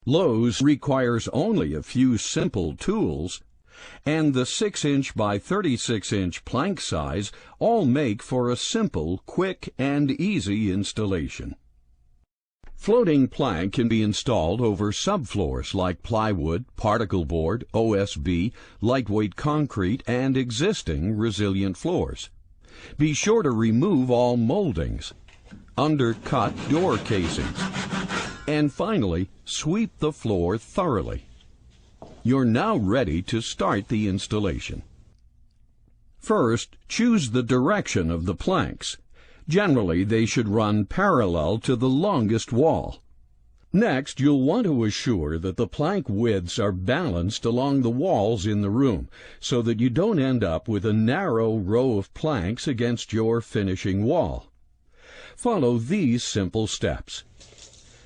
Lowe's requires only a few simple tools, and the 6-inch by 36-inch plank size all make for a simple, quick, and easy installation. Floating plank can be installed over subfloors like plywood, particle board, OSB, lightweight concrete, and existing resilient floors. Be sure to remove all moldings, undercut door casings, and finally sweep the floor thoroughly. You're now ready to start the installation. First, choose the direction of the planks. Generally, they should run parallel to the longest wall. Next, you'll want to assure that the plank widths are balanced along the walls in the room, so that you don't end up with a narrow row of planks against your finishing wall. Follow these simple steps.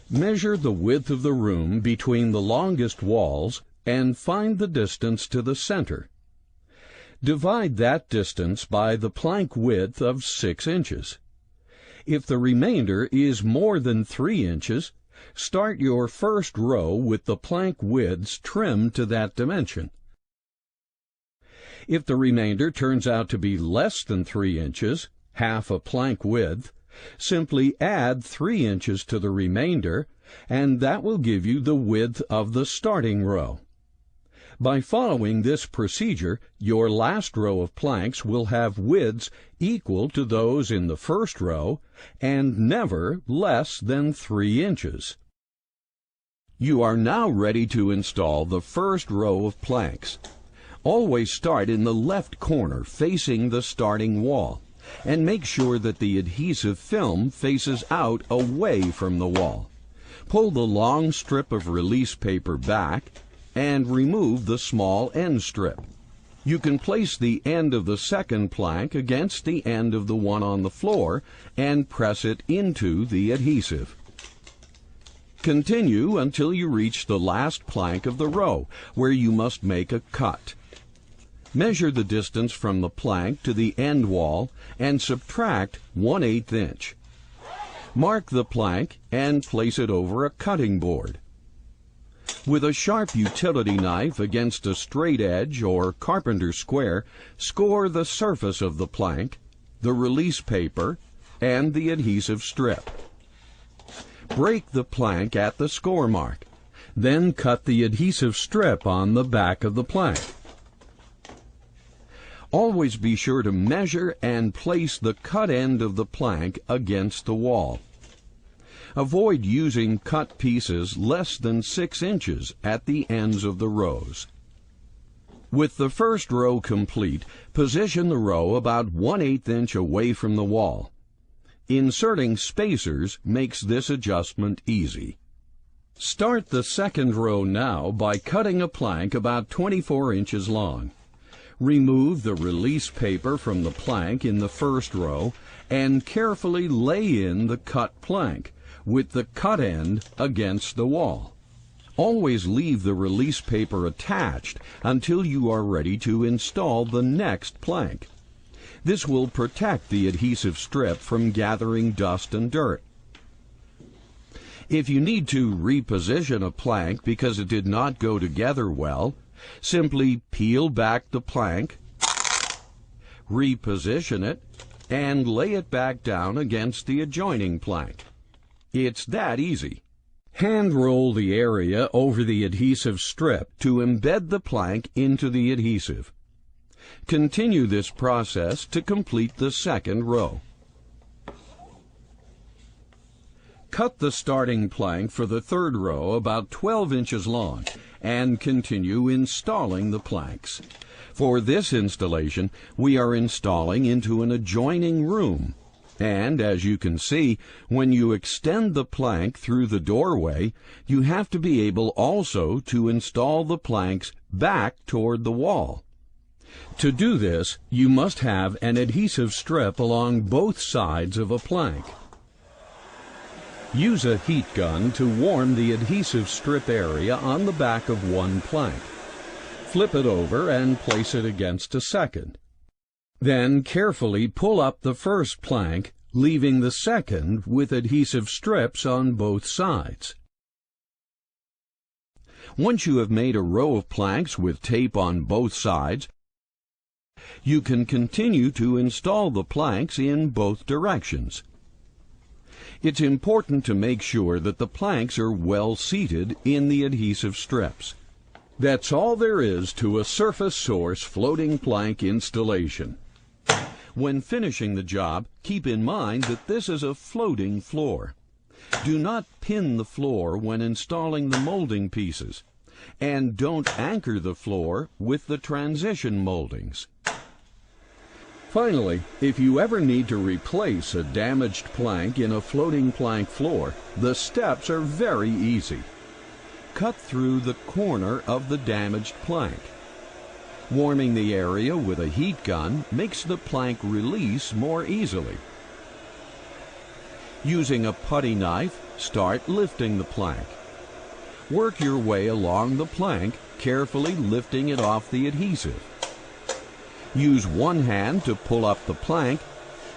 Measure the width of the room between the longest walls and find the distance to the center. Divide that distance by the plank width of 6 inches. If the remainder is more than 3 inches, start your first row with the plank widths trimmed to that dimension. If the remainder turns out to be less than 3 inches, half a plank width, simply add 3 inches to the remainder, and that will give you the width of the starting row. By following this procedure, your last row of planks will have widths equal to those in the first row and never less than 3 inches. You are now ready to install the first row of planks. Always start in the left corner facing the starting wall, and make sure that the adhesive film faces out away from the wall. Pull the long strip of release paper back and remove the small end strip. You can place the end of the second plank against the end of the one on the floor and press it into the adhesive. Continue until you reach the last plank of the row, where you must make a cut. Measure the distance from the plank to the end wall and subtract 1/8 inch. Mark the plank and place it over a cutting board. With a sharp utility knife against a straight edge or carpenter square, score the surface of the plank, the release paper, and the adhesive strip. Break the plank at the score mark. Then cut the adhesive strip on the back of the plank. Always be sure to measure and place the cut end of the plank against the wall. Avoid using cut pieces less than 6 inches at the ends of the rows. With the first row complete, position the row about 1/8 inch away from the wall. Inserting spacers makes this adjustment easy. Start the second row now by cutting a plank about 24 inches long. Remove the release paper from the plank in the first row and carefully lay in the cut plank, with the cut end against the wall. Always leave the release paper attached until you are ready to install the next plank. This will protect the adhesive strip from gathering dust and dirt. If you need to reposition a plank because it did not go together well, simply peel back the plank, reposition it, and lay it back down against the adjoining plank. It's that easy. Hand roll the area over the adhesive strip to embed the plank into the adhesive. Continue this process to complete the second row. Cut the starting plank for the third row about 12 inches long and continue installing the planks. For this installation, we are installing into an adjoining room. And, as you can see, when you extend the plank through the doorway, you have to be able also to install the planks back toward the wall. To do this, you must have an adhesive strip along both sides of a plank. Use a heat gun to warm the adhesive strip area on the back of one plank. Flip it over and place it against a second. Then carefully pull up the first plank, leaving the second with adhesive strips on both sides. Once you have made a row of planks with tape on both sides, you can continue to install the planks in both directions. It's important to make sure that the planks are well seated in the adhesive strips. That's all there is to a Surface Source floating plank installation. When finishing the job, keep in mind that this is a floating floor. Do not pin the floor when installing the molding pieces, and don't anchor the floor with the transition moldings. Finally, if you ever need to replace a damaged plank in a floating plank floor, the steps are very easy. Cut through the corner of the damaged plank. Warming the area with a heat gun makes the plank release more easily. Using a putty knife, start lifting the plank. Work your way along the plank, carefully lifting it off the adhesive. Use one hand to pull up the plank,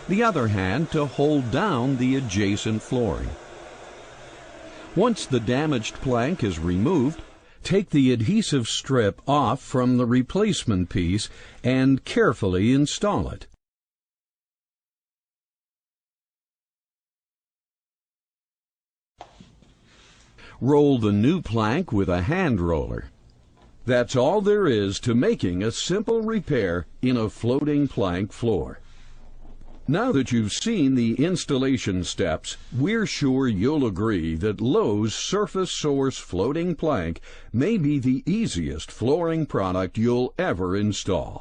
the other hand to hold down the adjacent flooring. Once the damaged plank is removed, take the adhesive strip off from the replacement piece and carefully install it. Roll the new plank with a hand roller. That's all there is to making a simple repair in a floating plank floor. Now that you've seen the installation steps, we're sure you'll agree that Lowe's Surface Source floating plank may be the easiest flooring product you'll ever install.